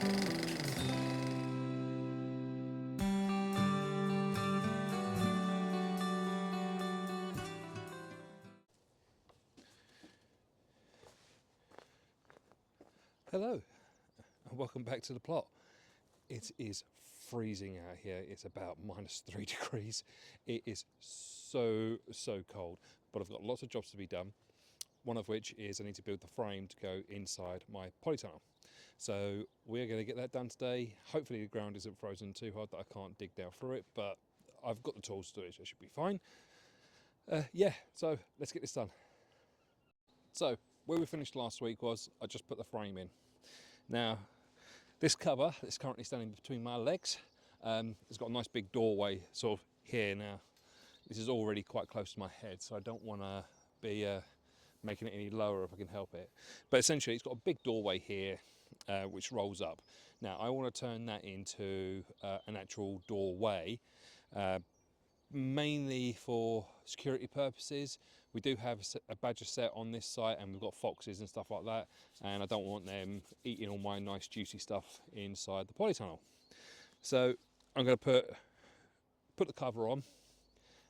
Hello and welcome back to the plot. It is freezing out here. It's about -3 degrees. It is so cold, but I've got lots of jobs to be done. One of which is I need to build the frame to go inside my polytunnel. So we're going to get that done today. Hopefully the ground isn't frozen too hard that I can't dig down through it, but I've got the tools to do it, so it should be fine. Yeah, so let's get this done. So where we finished last week was I just put the frame in. Now this cover that's currently standing between my legs, it's got a nice big doorway sort of here. Now this is already quite close to my head, so I don't want to be making it any lower if I can help it. But essentially it's got a big doorway here which rolls up. Now I want to turn that into an actual doorway, mainly for security purposes. We do have a badger set on this site and we've got foxes and stuff like that, and I don't want them eating all my nice juicy stuff inside the polytunnel. So I'm going to put the cover on,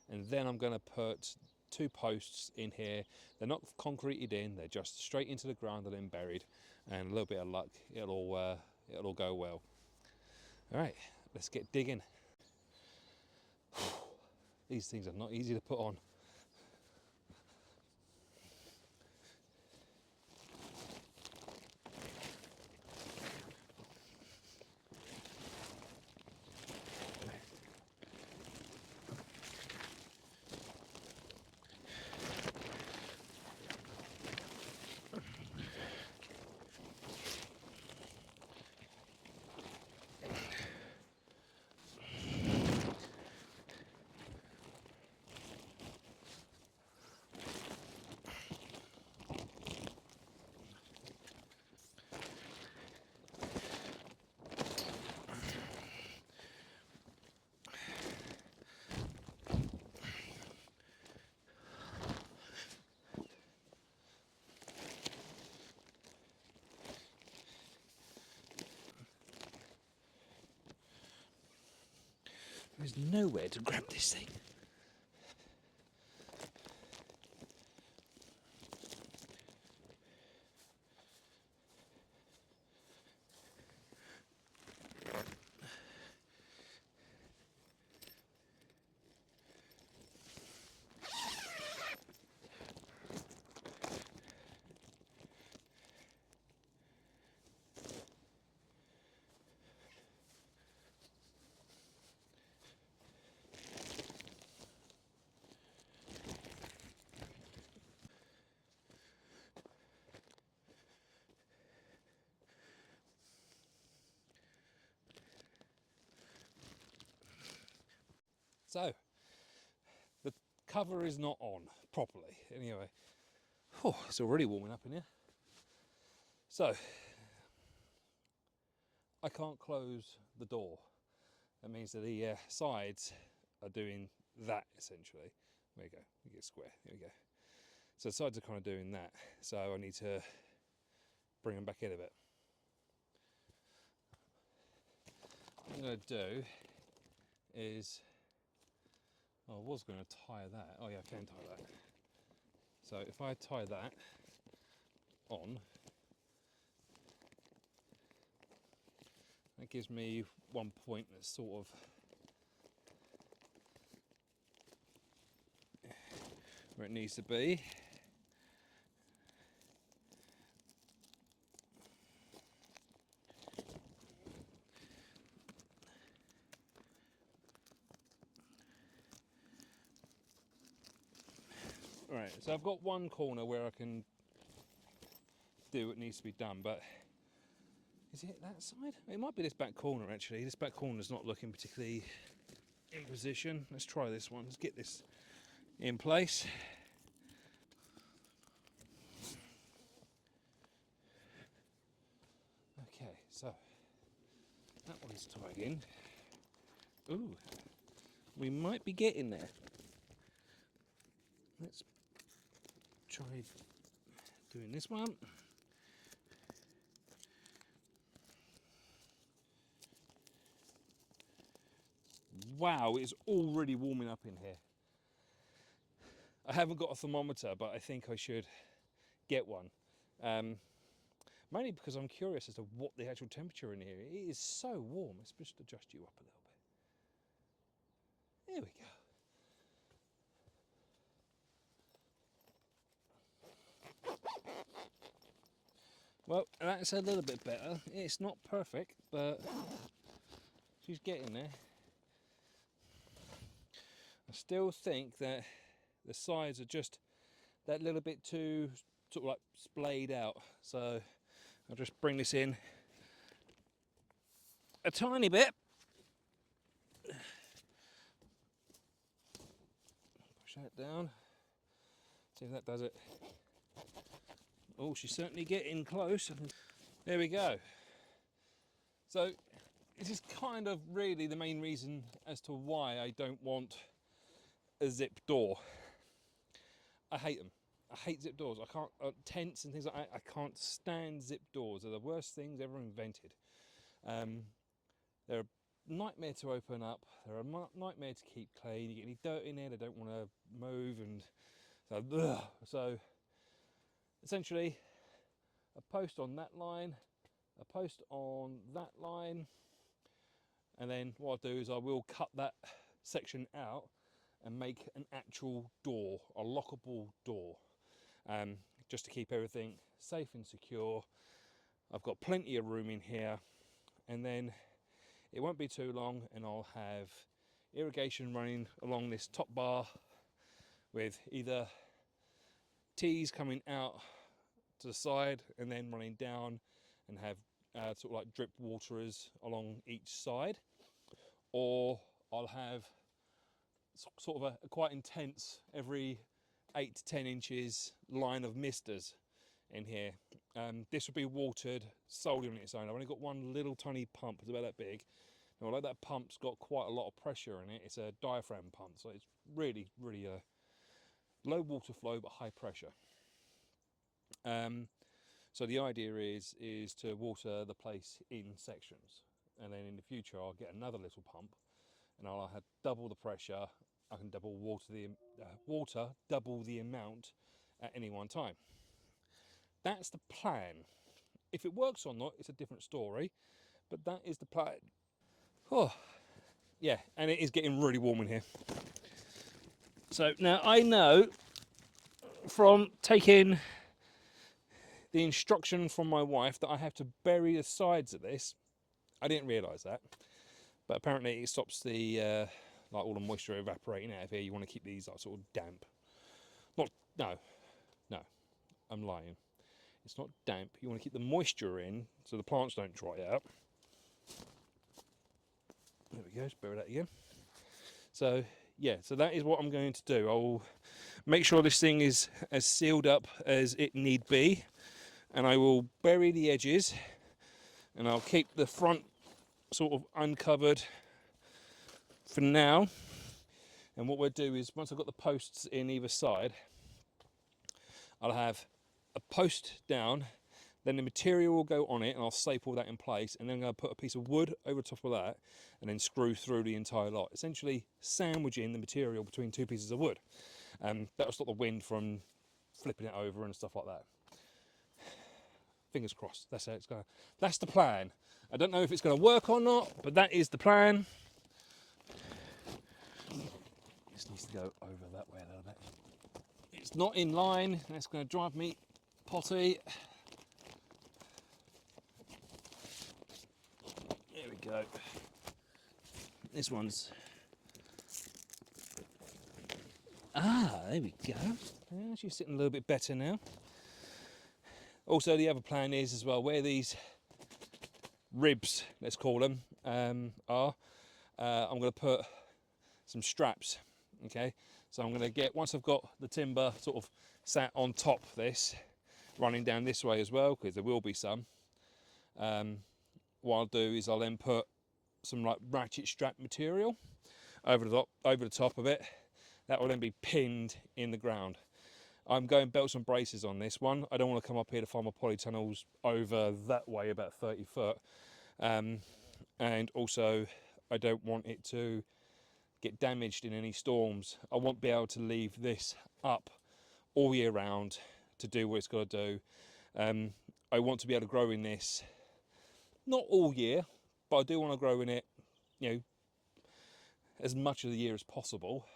and then I'm going to put 2 posts in here. They're not concreted in, they're just straight into the ground and then buried, and a little bit of luck it'll go well. All right, let's get digging. These things are not easy to put on. There's nowhere to grab this thing. So the cover is not on properly. Anyway, it's already warming up in here. So I can't close the door. That means that the sides are doing that essentially. There you go, you get square, there we go. So the sides are kind of doing that. So I need to bring them back in a bit. What I'm going to do is, I was going to tie that. Oh yeah, I can tie that. So if I tie that on, that gives me one point that's sort of where it needs to be. Right, so I've got one corner where I can do what needs to be done, but is it that side? It might be this back corner actually. This back corner's not looking particularly in position. Let's try this one. Let's get this in place. Okay, so that one's tied in. Ooh, we might be getting there. Let's try doing this one. wow, it's already warming up in here. I haven't got a thermometer, but I think I should get one. Mainly because I'm curious as to what the actual temperature in here is. It is so warm. Let's just adjust you up a little bit. There we go. Well, that's a little bit better. It's not perfect, but she's getting there. I still think that the sides are just that little bit too sort of like splayed out. So I'll just bring this in a tiny bit. Push that down. See if that does it. Oh, she's certainly getting close. There we go. So this is kind of really the main reason as to why I don't want a zip door. I hate them. I hate zip doors. I can't, tents and things like that, I can't stand zip doors. They're the worst things ever invented. They're a nightmare to open up. They're a nightmare to keep clean. You get any dirt in there, they don't want to move, and so essentially a post on that line, a post on that line, and then what I'll do is I will cut that section out and make an actual door, a lockable door, just to keep everything safe and secure. I've got plenty of room in here, and then it won't be too long and I'll have irrigation running along this top bar with either tees coming out to the side and then running down, and have sort of like drip waterers along each side, or I'll have sort of a quite intense every 8 to 10 inches line of misters in here. This will be watered solely on its own. I've only got one little tiny pump, it's about that big. Now, although that pump's got quite a lot of pressure in it, it's a diaphragm pump, so it's really low water flow but high pressure. So the idea is to water the place in sections, and then in the future I'll get another little pump and I'll have double the pressure. I can double double the amount at any one time. That's the plan. If it works or not, it's a different story, but that is the plan. Oh, yeah, and it is getting really warm in here. So now I know from taking the instruction from my wife that I have to bury the sides of this. I didn't realise that, but apparently it stops the like all the moisture evaporating out of here. You want to keep these like sort of damp. No, I'm lying. It's not damp. You want to keep the moisture in so the plants don't dry out. There we go, let's bury that again. So yeah, so that is what I'm going to do. I will make sure this thing is as sealed up as it need be, and I will bury the edges, and I'll keep the front sort of uncovered for now. And what we'll do is, once I've got the posts in either side, I'll have a post down, then the material will go on it, and I'll staple that in place, and then I'm going to put a piece of wood over the top of that and then screw through the entire lot, essentially sandwiching the material between two pieces of wood. That'll stop the wind from flipping it over and stuff like that. Fingers crossed. That's how it's going. That's the plan. I don't know if it's going to work or not, but that is the plan. This needs to go over that way a little bit. It's not in line. That's going to drive me potty. There we go. This one's... there we go. Yeah, she's sitting a little bit better now. Also, the other plan is as well, where these ribs, let's call them, I'm going to put some straps. Okay, so I'm going to get, once I've got the timber sort of sat on top of this, running down this way as well, because there will be some, what I'll do is I'll then put some like ratchet strap material over the top of it. That will then be pinned in the ground. I'm going belts and braces on this one. I don't want to come up here to find my polytunnels over that way, about 30 foot. And also, I don't want it to get damaged in any storms. I won't be able to leave this up all year round to do what it's got to do. I want to be able to grow in this, not all year, but I do want to grow in it, you know, as much of the year as possible.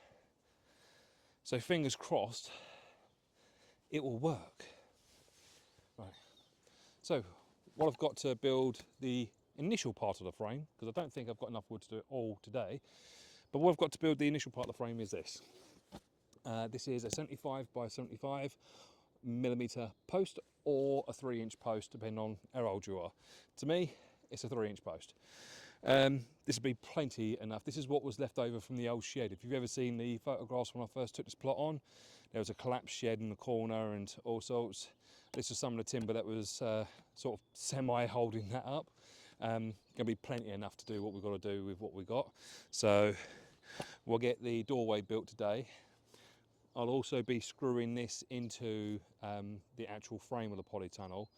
So fingers crossed, it will work. Right. So what I've got to build the initial part of the frame, because I don't think I've got enough wood to do it all today, but what I've got to build the initial part of the frame is this. This is a 75 by 75 millimeter post, or a 3-inch post, depending on how old you are. To me, it's a 3-inch post. This will be plenty enough. This is what was left over from the old shed. If you've ever seen the photographs when I first took this plot on, there was a collapsed shed in the corner and all sorts. This is some of the timber that was sort of semi holding that up. Going to be plenty enough to do what we've got to do with what we got. So we'll get the doorway built today. I'll also be screwing this into the actual frame of the poly tunnel,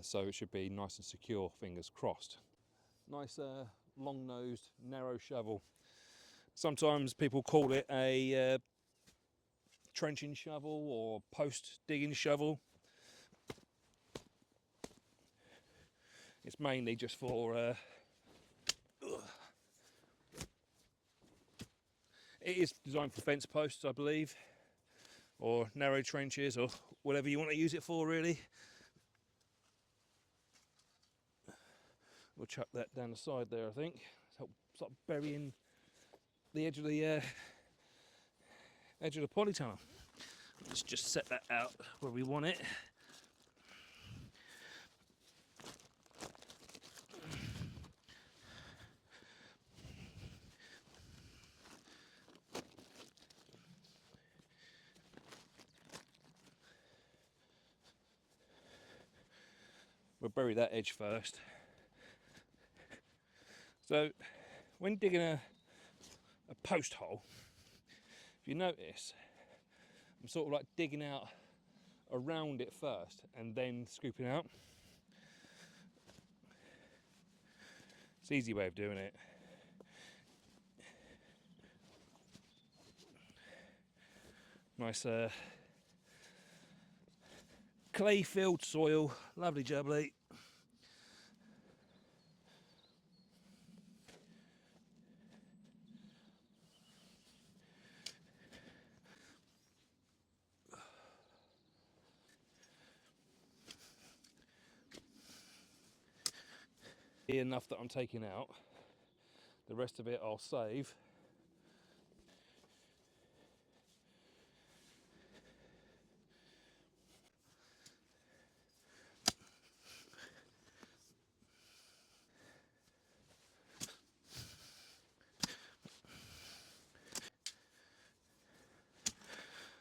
so it should be nice and secure, fingers crossed. Nice long-nosed, narrow shovel. Sometimes people call it a trenching shovel or post digging shovel. It's mainly just for it is designed for fence posts, I believe, or narrow trenches, or whatever you want to use it for, really. We'll chuck that down the side there, I think. Help start burying the edge of the poly tunnel. Let's just set that out where we want it. We'll bury that edge first. So when digging a post hole, if you notice, I'm sort of like digging out around it first and then scooping out. It's an easy way of doing it. Nice clay filled soil, lovely jubbly. Enough that I'm taking out. The rest of it I'll save.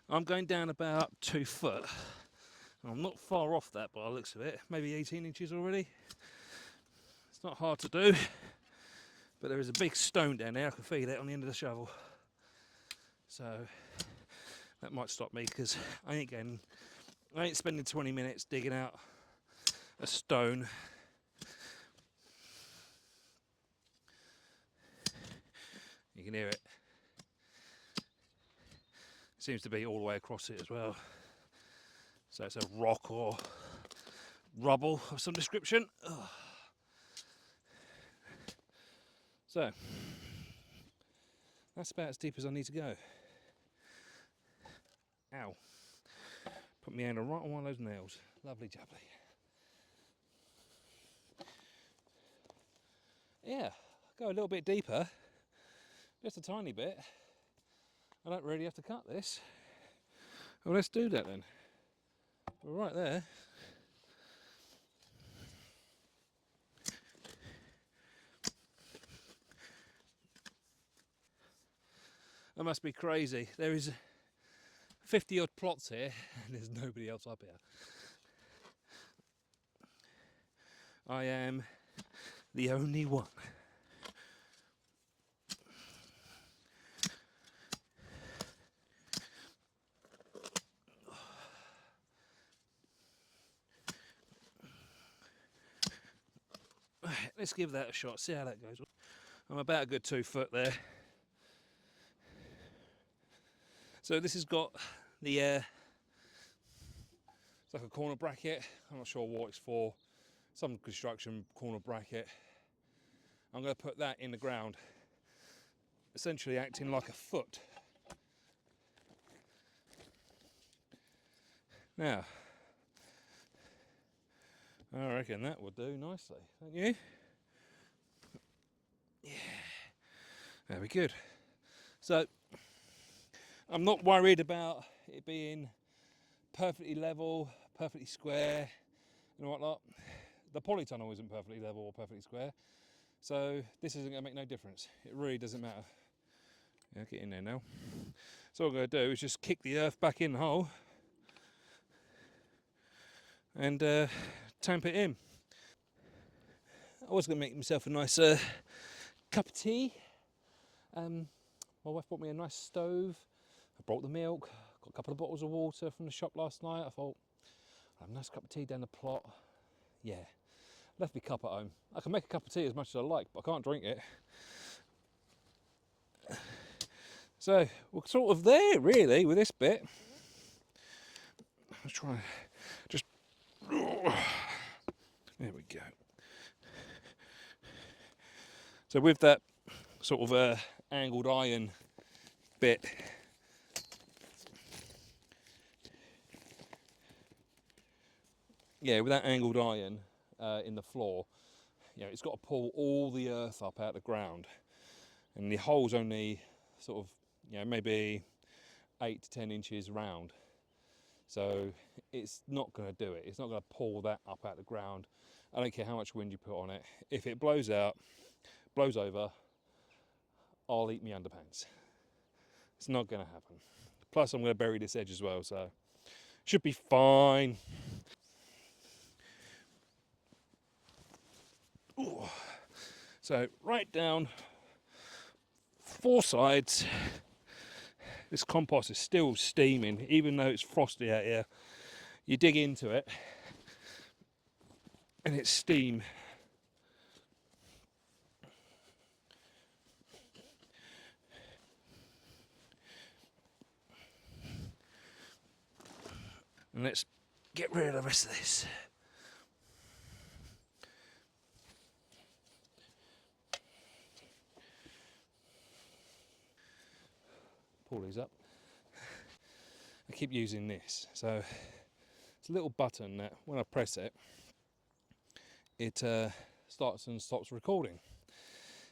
I'm going down about 2 foot. I'm not far off that by the looks of it, maybe 18 inches already. It's not hard to do, but there is a big stone down there I can feel it on the end of the shovel. So that might stop me, because I ain't spending 20 minutes digging out a stone. You can hear it. Seems to be all the way across it as well. So it's a rock or rubble of some description. Ugh. So that's about as deep as I need to go. Ow. Put my hand right on one of those nails. Lovely jubbly. Yeah, go a little bit deeper. Just a tiny bit. I don't really have to cut this. Well, let's do that then. We're right there. That must be crazy. There is 50 odd plots here and there's nobody else up here. I am the only one. Let's give that a shot, see how that goes. I'm about a good 2 foot there. So this has got the it's like a corner bracket. I'm not sure what it's for. Some construction corner bracket. I'm going to put that in the ground, essentially acting like a foot. Now, I reckon that will do nicely, don't you? Yeah, very good. So, I'm not worried about it being perfectly level, perfectly square, and whatnot. The poly tunnel isn't perfectly level or perfectly square, so this isn't going to make no difference. It really doesn't matter. Yeah, get in there now. So what I'm going to do is just kick the earth back in the hole and tamp it in. I was going to make myself a nice cup of tea. My wife bought me a nice stove. I brought the milk, got a couple of bottles of water from the shop last night. I thought, I'll have a nice cup of tea down the plot. Yeah, left my cup at home. I can make a cup of tea as much as I like, but I can't drink it. So we're sort of there really with this bit. Let's try just, there we go. So with that sort of angled iron bit, yeah, with that angled iron in the floor, you know, it's got to pull all the earth up out of the ground, and the hole's only sort of, you know, maybe 8 to 10 inches round, so it's not going to do it. It's not going to pull that up out of the ground. I don't care how much wind you put on it. If it blows out, blows over, I'll eat me underpants. It's not going to happen. Plus I'm going to bury this edge as well, so should be fine. Ooh. So right down 4 sides. This compost is still steaming, even though it's frosty out here. You dig into it and it's steam. And let's get rid of the rest of this. Pull these up. I keep using this, so it's a little button that when I press it, it starts and stops recording.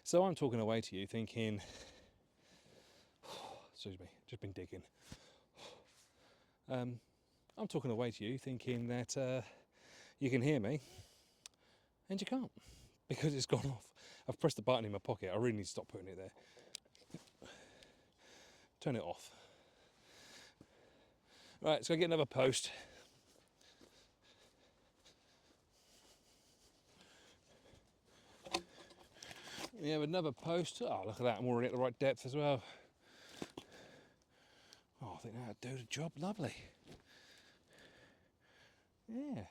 So I'm talking away to you thinking, excuse me, just been digging. I'm talking away to you thinking that you can hear me, and you can't, because it's gone off. I've pressed the button in my pocket. I really need to stop putting it there. Turn it off. Right, so I get another post. We have another post. Oh, look at that, I'm already at the right depth as well. Oh, I think that'd do the job lovely. Yeah.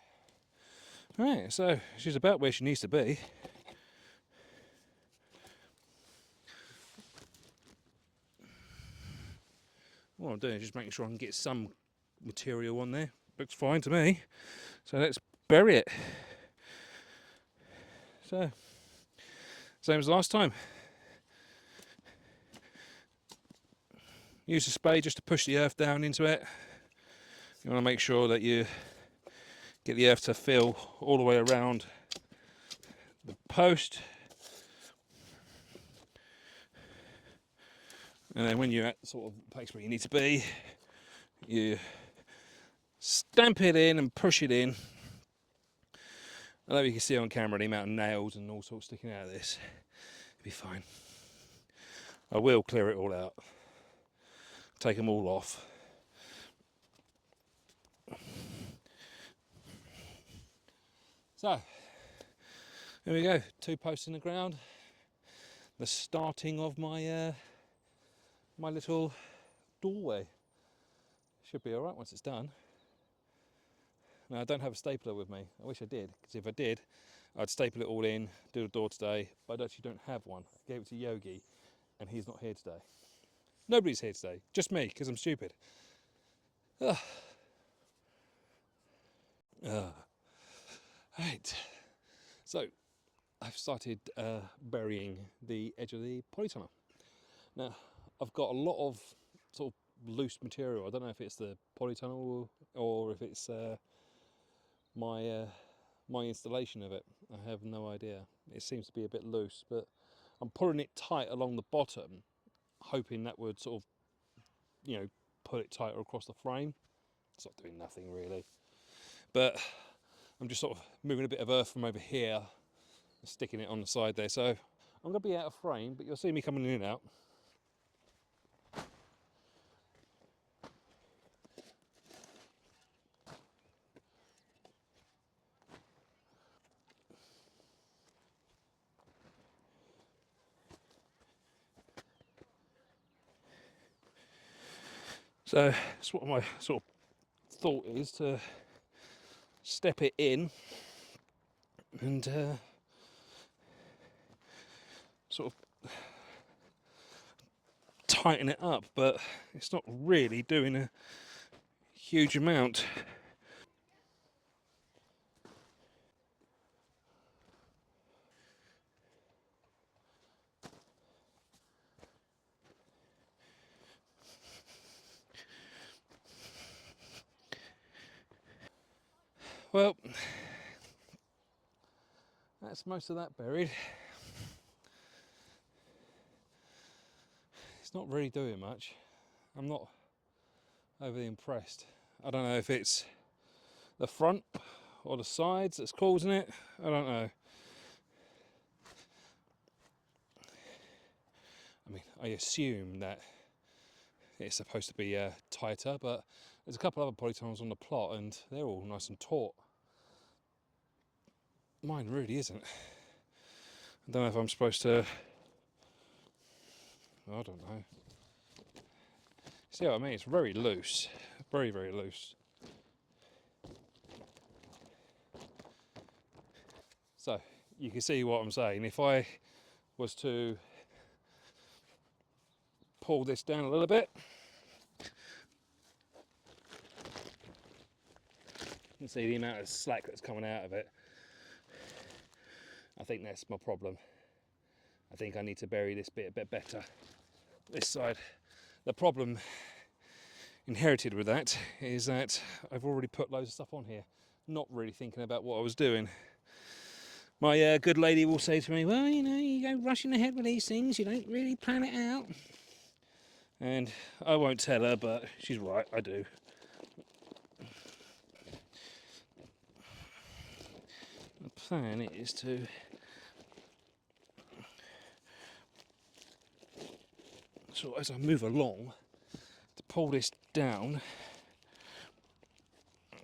Right, so she's about where she needs to be. What I'm doing is just making sure I can get some material on there. Looks fine to me. So let's bury it. So, same as last time. Use the spade just to push the earth down into it. You want to make sure that you get the earth to fill all the way around the post. And then when you're at the sort of place where you need to be, you stamp it in and push it in. I know you can see on camera the amount of nails and all sorts sticking out of this. It'll be fine. I will clear it all out. Take them all off. So, here we go. 2 posts in the ground. The starting of my my little doorway. Should be all right once it's done. Now, I don't have a stapler with me. I wish I did, because if I did, I'd staple it all in, do the door today, but I actually don't have one. I gave it to Yogi, and he's not here today. Nobody's here today, just me, because I'm stupid. Right, so I've started burying the edge of the polytunnel. Now, I've got a lot of sort of loose material. I don't know if it's the polytunnel or if it's my my installation of it. I have no idea. It seems to be a bit loose, but I'm pulling it tight along the bottom, hoping that would sort of, you know, put it tighter across the frame. It's not doing nothing really, but I'm just sort of moving a bit of earth from over here, sticking it on the side there. So I'm going to be out of frame, but you'll see me coming in and out. So that's what my sort of thought is, to step it in and sort of tighten it up, but it's not really doing a huge amount. Well, that's most of that buried. It's not really doing much. I'm not overly impressed. I don't know if it's the front or the sides that's causing it. I don't know. I mean, I assume that it's supposed to be tighter, but there's a couple other polytunnels on the plot and they're all nice and taut. Mine really isn't. I don't know if I'm supposed to, I don't know. See what I mean? It's very loose, very, very loose. So you can see what I'm saying. If I was to pull this down a little bit, you can see the amount of slack that's coming out of it. I think that's my problem. I think I need to bury this bit a bit better, this side. The problem inherited with that is that I've already put loads of stuff on here, not really thinking about what I was doing. My good lady will say to me, well, you know, you go rushing ahead with these things, you don't really plan it out. And I won't tell her, but she's right, I do. The plan is to so as I move along, to pull this down,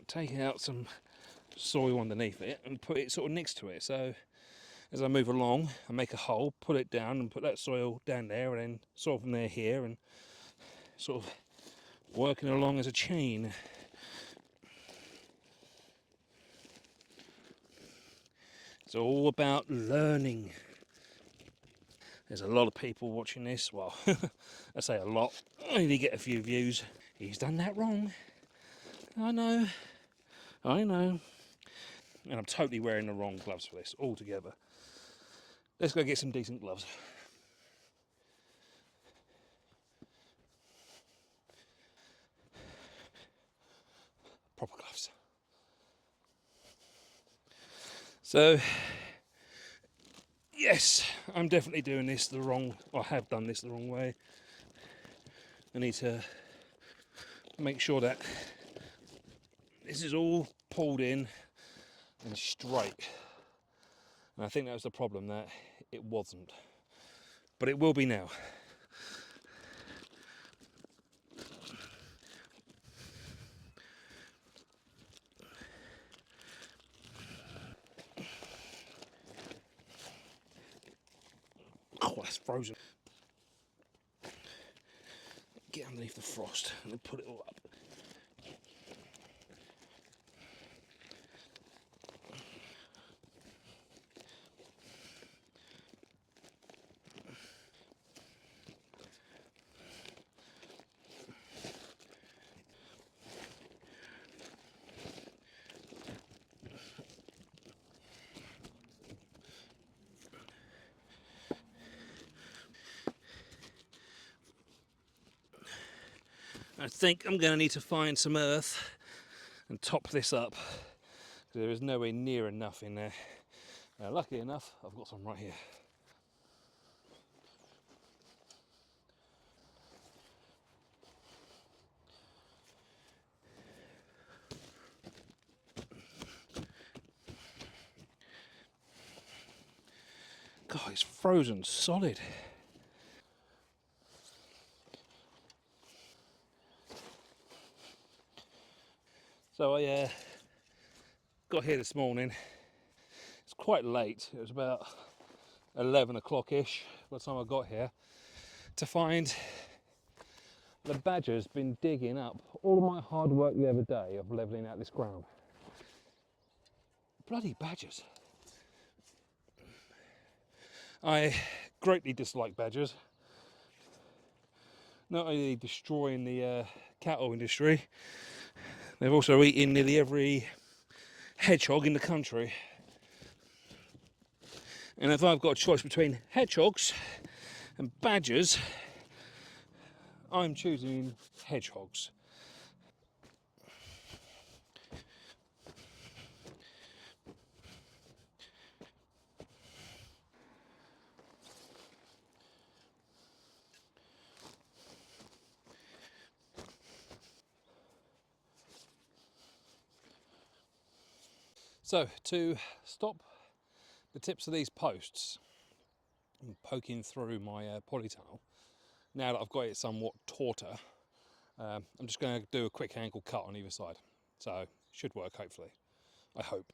take out some soil underneath it and put it sort of next to it. So as I move along, I make a hole, pull it down and put that soil down there, and then soil from there here, and sort of working along as a chain. It's all about learning. There's a lot of people watching this. Well, I say a lot. I only get a few views. He's done that wrong. I know. I know. And I'm totally wearing the wrong gloves for this altogether. Let's go get some decent gloves. Proper gloves. So, yes, I'm definitely doing this the wrong, or have done this the wrong way. I need to make sure that this is all pulled in and straight. And I think that was the problem, that it wasn't. But it will be now. Oh, that's frozen. Get underneath the frost and then put it all up. I think I'm going to need to find some earth and top this up. There is nowhere near enough in there. Lucky enough, I've got some right here. God, it's frozen solid. So I got here this morning. It's quite late. It was about 11 o'clock-ish by the time I got here, to find the badger's been digging up all of my hard work the other day of levelling out this ground. Bloody badgers. I greatly dislike badgers. Not only destroying the cattle industry, they've also eaten nearly every hedgehog in the country. And if I've got a choice between hedgehogs and badgers, I'm choosing hedgehogs. So to stop the tips of these posts and poking through my poly tunnel, now that I've got it somewhat tauter, I'm just going to do a quick angle cut on either side. So it should work, hopefully. I hope.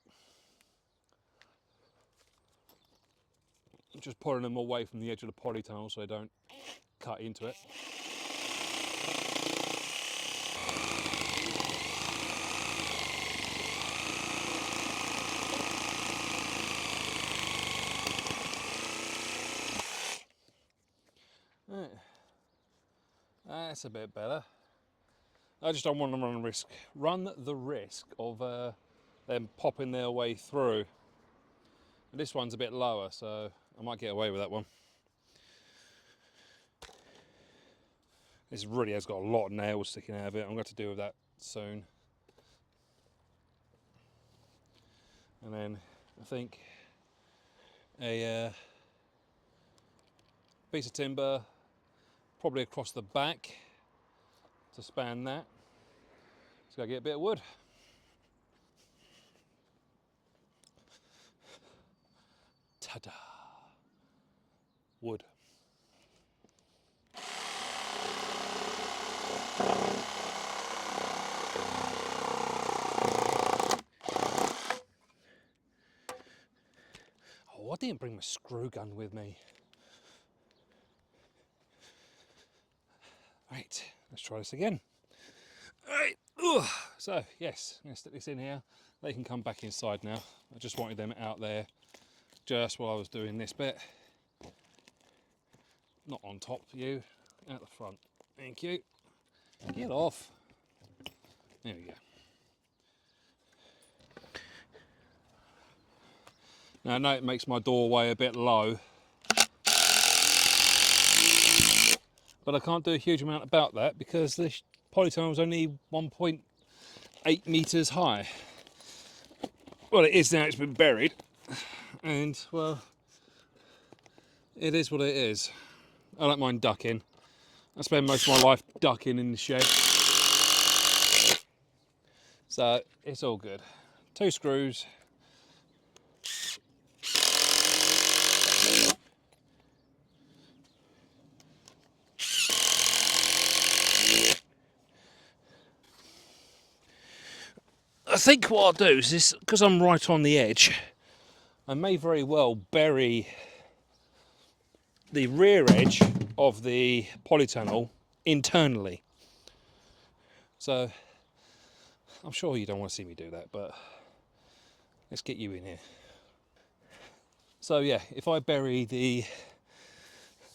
I'm just pulling them away from the edge of the poly tunnel so they don't cut into it. Right. That's a bit better. I just don't want to run the risk of them popping their way through. And this one's a bit lower, so I might get away with that one. This really has got a lot of nails sticking out of it. I'm going to have to deal with that soon. And then I think a piece of timber probably across the back to span that. Let's go get a bit of wood. Ta-da! Wood. Oh, I didn't bring my screw gun with me. Right, let's try this again. Right, so yes, I'm going to stick this in here. They can come back inside now. I just wanted them out there just while I was doing this bit. Not on top for you, out the front. Thank you. Get off. There we go. Now I know it makes my doorway a bit low, but I can't do a huge amount about that because the polytunnel is only 1.8 metres high. Well, it is now, it's been buried, and well, it is what it is. I don't mind ducking. I spend most of my life ducking in the shed, so it's all good. 2 screws. I think what I'll do is this, because I'm right on the edge, I may very well bury the rear edge of the polytunnel internally. So I'm sure you don't want to see me do that, but let's get you in here. So yeah, if I bury the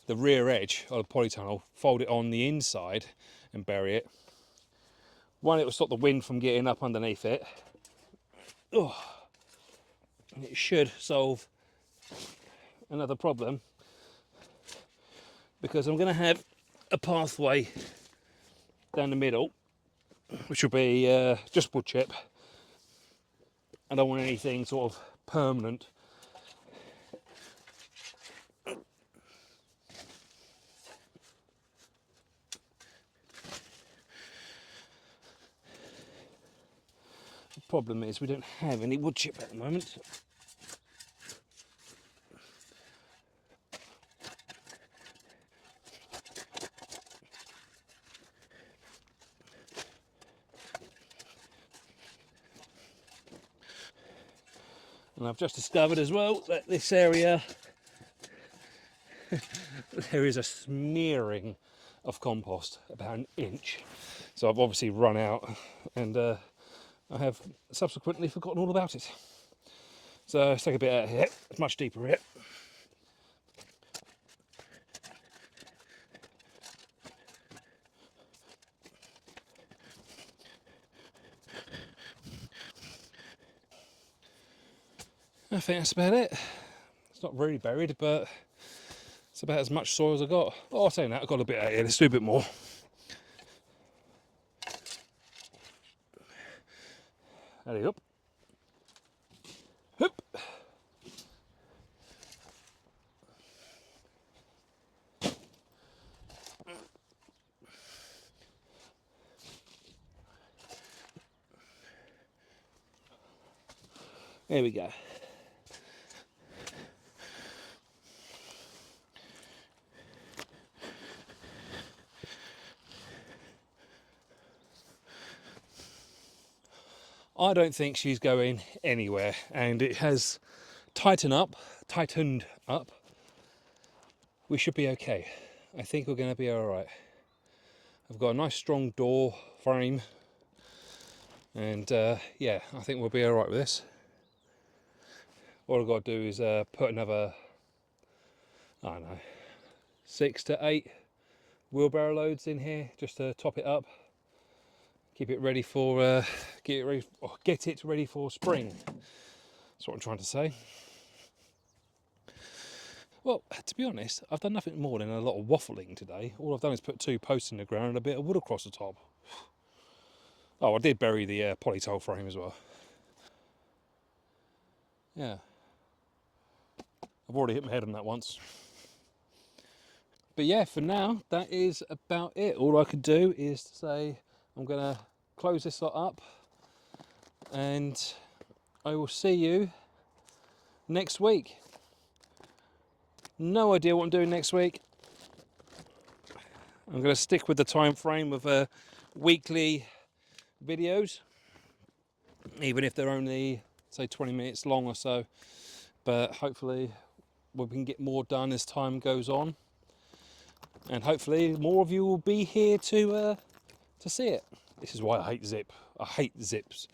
rear edge of the polytunnel, fold it on the inside and bury it, one, it will stop the wind from getting up underneath it. Oh, and it should solve another problem, because I'm going to have a pathway down the middle, which will be just wood chip. I don't want anything sort of permanent. The problem is we don't have any wood chip at the moment. And I've just discovered as well that this area, there is a smearing of compost, about an inch. So I've obviously run out, and I have subsequently forgotten all about it. So let's take a bit out of here, it's much deeper here. I think that's about it. It's not really buried, but it's about as much soil as I got. Oh, I'm saying that, I've got a bit out here, let's do a bit more. Alley up. Hup. There we go. I don't think she's going anywhere, and it has tightened up. We should be okay. I think we're going to be all right. I've got a nice strong door frame, and yeah, I think we'll be all right with this. All I've got to do is put another, I don't know, 6 to 8 wheelbarrow loads in here just to top it up. Keep it ready for get it ready for spring. That's what I'm trying to say. Well, to be honest, I've done nothing more than a lot of waffling today. All I've done is put 2 posts in the ground and a bit of wood across the top. Oh, I did bury the poly tunnel frame as well. Yeah, I've already hit my head on that once. But yeah, for now, that is about it. All I could do is say I'm going to close this lot up, and I will see you next week. No idea what I'm doing next week. I'm going to stick with the time frame of weekly videos, even if they're only, say, 20 minutes long or so. But hopefully we can get more done as time goes on, and hopefully more of you will be here to see it. This is why I hate zip. I hate zips.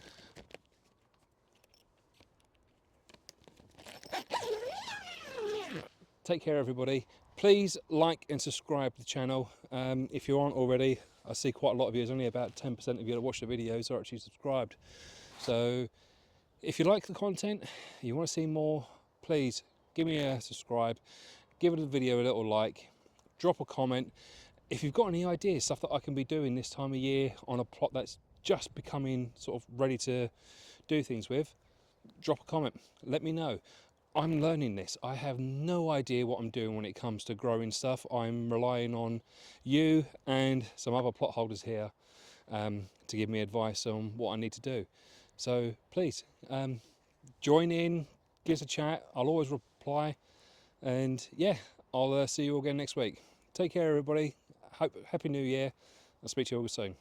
Take care, everybody. Please like and subscribe to the channel. If you aren't already, I see quite a lot of you. There's only about 10% of you that watch the videos are actually subscribed. So if you like the content, you want to see more, please give me a subscribe, give the video a little like, drop a comment. If you've got any ideas, stuff that I can be doing this time of year on a plot that's just becoming sort of ready to do things with, drop a comment, let me know. I'm learning this. I have no idea what I'm doing when it comes to growing stuff. I'm relying on you and some other plot holders here to give me advice on what I need to do. So please join in, give us a chat. I'll always reply. And yeah, I'll see you all again next week. Take care, everybody. Happy New Year. I'll speak to you all soon.